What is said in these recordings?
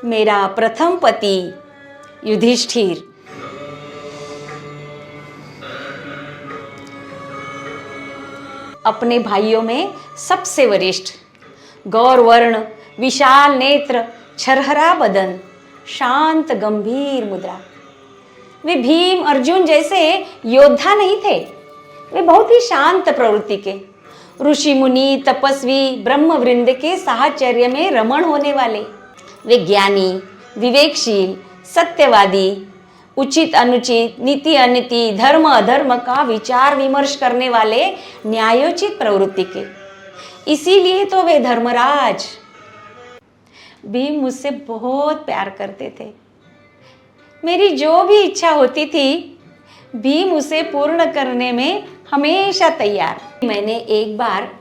मेरा प्रथम पति युधिष्ठिर। अपने भाइयों में सबसे वरिष्ठ, गौरवर्ण, विशाल नेत्र, छरहरा बदन, शांत गंभीर मुद्रा। वे भीम अर्जुन जैसे योद्धा नहीं थे, वे बहुत ही शांत प्रवृत्ति के ऋषि मुनि तपस्वी ब्रह्मवृंद के साहचर्य में रमण होने वाले। वे ज्ञानी, विवेकशील, सत्यवादी, उचित अनुचित, नीति अनीति, धर्म अधर्म का विचार विमर्श करने वाले न्यायोचित प्रवृत्ति के। इसीलिए तो वे धर्मराज। भीम मुझसे बहुत प्यार करते थे। मेरी जो भी इच्छा होती थी भीम उसे पूर्ण करने में हमेशा तैयार। मैंने एक बार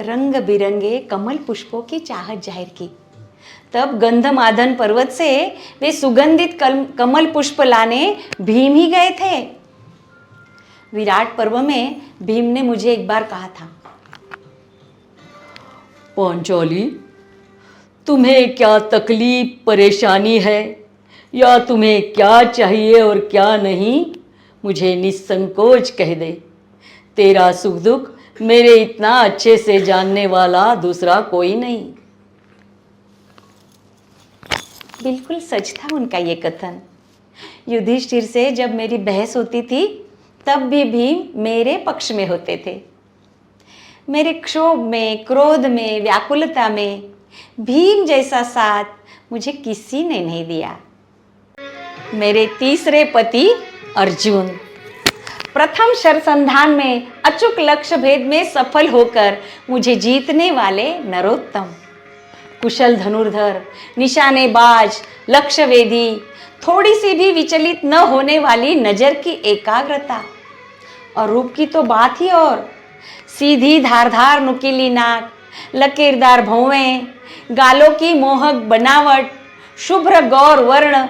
रंग बिरंगे कमल पुष्पों की चाहत जाहिर की। तब गंधमादन पर्वत से वे सुगंधित कमल पुष्प लाने भीम ही गए थे। विराट पर्व में भीम ने मुझे एक बार कहा था, पांचाली, तुम्हें क्या तकलीफ परेशानी है या तुम्हें क्या चाहिए और क्या नहीं, मुझे निसंकोच कह दे। तेरा सुख दुख मेरे इतना अच्छे से जानने वाला दूसरा कोई नहीं। बिल्कुल सच था उनका ये कथन। युधिष्ठिर से जब मेरी बहस होती थी तब भी भीम मेरे पक्ष में होते थे। मेरे क्षोभ में, क्रोध में, व्याकुलता में भीम जैसा साथ मुझे किसी ने नहीं दिया। मेरे तीसरे पति अर्जुन, प्रथम शरसंधान में अचूक लक्ष्य भेद में सफल होकर मुझे जीतने वाले नरोत्तम, कुशल धनुर्धर, निशानेबाज, लक्ष्यवेदी, थोड़ी सी भी विचलित न होने वाली नजर की एकाग्रता, और रूप की तो बात ही और। सीधी धारदार नुकीली नाक, लकीरदार भौवें, गालों की मोहक बनावट, शुभ्र गौर वर्ण,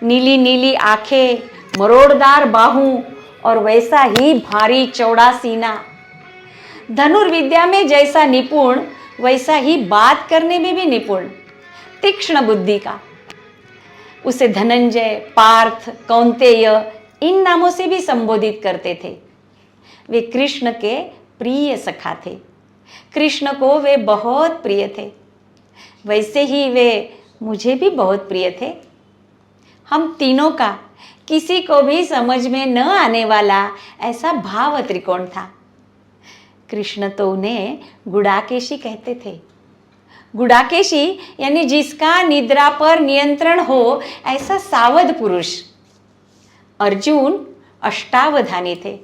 नीली नीली आंखें, मरोड़दार बाहू और वैसा ही भारी चौड़ा सीना। धनुर्विद्या में जैसा निपुण वैसा ही बात करने में भी निपुण, तीक्ष्ण बुद्धि का। उसे धनंजय, पार्थ, कौंतेय इन नामों से भी संबोधित करते थे। वे कृष्ण के प्रिय सखा थे। कृष्ण को वे बहुत प्रिय थे। वैसे ही वे मुझे भी बहुत प्रिय थे। हम तीनों का किसी को भी समझ में न आने वाला ऐसा भाव त्रिकोण था। कृष्ण तो उन्हें गुडाकेशी कहते थे। गुडाकेशी यानी जिसका निद्रा पर नियंत्रण हो ऐसा सावध पुरुष। अर्जुन अष्टावधानी थे।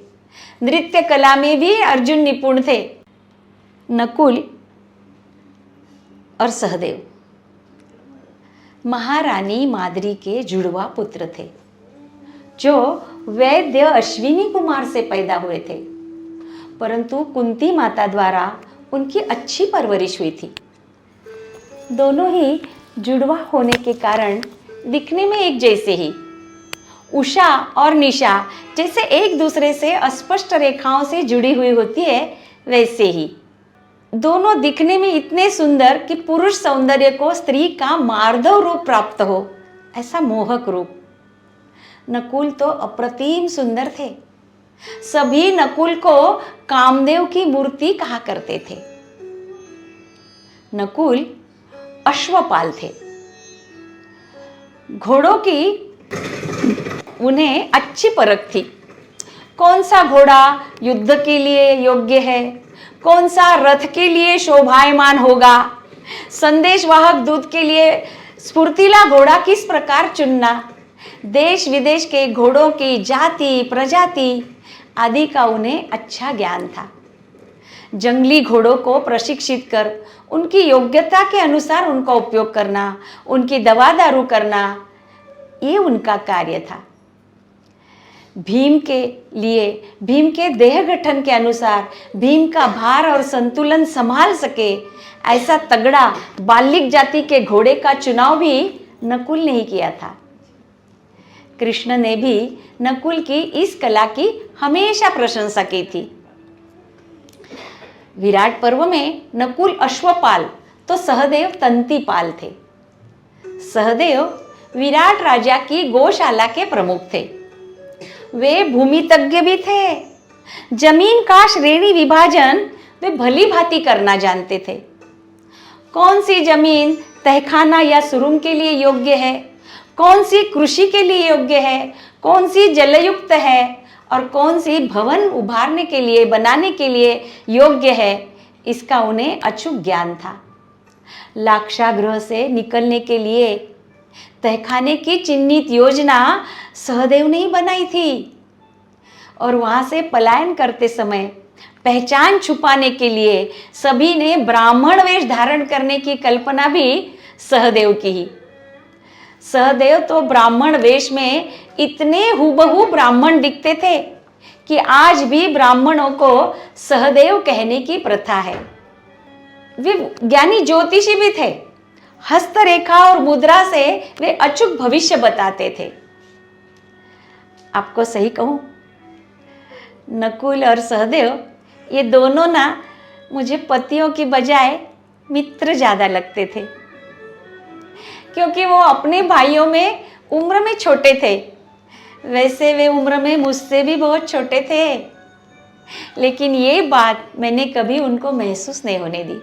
नृत्य कला में भी अर्जुन निपुण थे। नकुल और सहदेव महारानी माद्री के जुड़वा पुत्र थे, जो वैद्य अश्विनी कुमार से पैदा हुए थे, परंतु कुंती माता द्वारा उनकी अच्छी परवरिश हुई थी। दोनों ही जुड़वा होने के कारण दिखने में एक जैसे ही, उषा और निशा जैसे एक दूसरे से अस्पष्ट रेखाओं से जुड़ी हुई होती है, वैसे ही दोनों दिखने में इतने सुंदर कि पुरुष सौंदर्य को स्त्री का मार्दव रूप प्राप्त हो, ऐसा मोहक रूप। नकुल तो अप्रतिम सुंदर थे। सभी नकुल को कामदेव की मूर्ति कहा करते थे। नकुल अश्वपाल थे। घोड़ों की उन्हें अच्छी परख थी। कौन सा घोड़ा युद्ध के लिए योग्य है, कौन सा रथ के लिए शोभायमान होगा, संदेशवाहक दूत के लिए स्फूर्तिला घोड़ा किस प्रकार चुनना, देश विदेश के घोड़ों की जाति प्रजाति आदि का उन्हें अच्छा ज्ञान था। जंगली घोड़ों को प्रशिक्षित कर उनकी योग्यता के अनुसार उनका उपयोग करना, उनकी दवा दारू करना, ये उनका कार्य था। भीम के लिए, भीम के देह गठन के अनुसार भीम का भार और संतुलन संभाल सके ऐसा तगड़ा बालिक जाति के घोड़े का चुनाव भी नकुल ने ही किया था। कृष्ण ने भी नकुल की इस कला की हमेशा प्रशंसा की थी। विराट पर्व में नकुल अश्वपाल तो सहदेव तंतीपाल थे। सहदेव विराट राजा की गौशाला के प्रमुख थे। वे भूमितज्ञ भी थे। जमीन का श्रेणी विभाजन वे भली भांति करना जानते थे। कौन सी जमीन तहखाना या सुरुंग के लिए योग्य है, कौन सी कृषि के लिए योग्य है, कौन सी जलयुक्त है और कौन सी भवन उभारने के लिए बनाने के लिए योग्य है, इसका उन्हें अचूक ज्ञान था। लाक्षागृह से निकलने के लिए तहखाने की चिन्हित योजना सहदेव ने ही बनाई थी और वहां से पलायन करते समय पहचान छुपाने के लिए सभी ने ब्राह्मण वेश धारण करने की कल्पना भी सहदेव की ही। सहदेव तो ब्राह्मण वेश में इतने हूबहू ब्राह्मण दिखते थे कि आज भी ब्राह्मणों को सहदेव कहने की प्रथा है। वे ज्ञानी ज्योतिषी भी थे। हस्तरेखा और मुद्रा से वे अचूक भविष्य बताते थे। आपको सही कहूं, नकुल और सहदेव ये दोनों ना मुझे पतियों की बजाय मित्र ज्यादा लगते थे, क्योंकि वो अपने भाइयों में उम्र में छोटे थे। वैसे वे उम्र में मुझसे भी बहुत छोटे थे, लेकिन ये बात मैंने कभी उनको महसूस नहीं होने दी।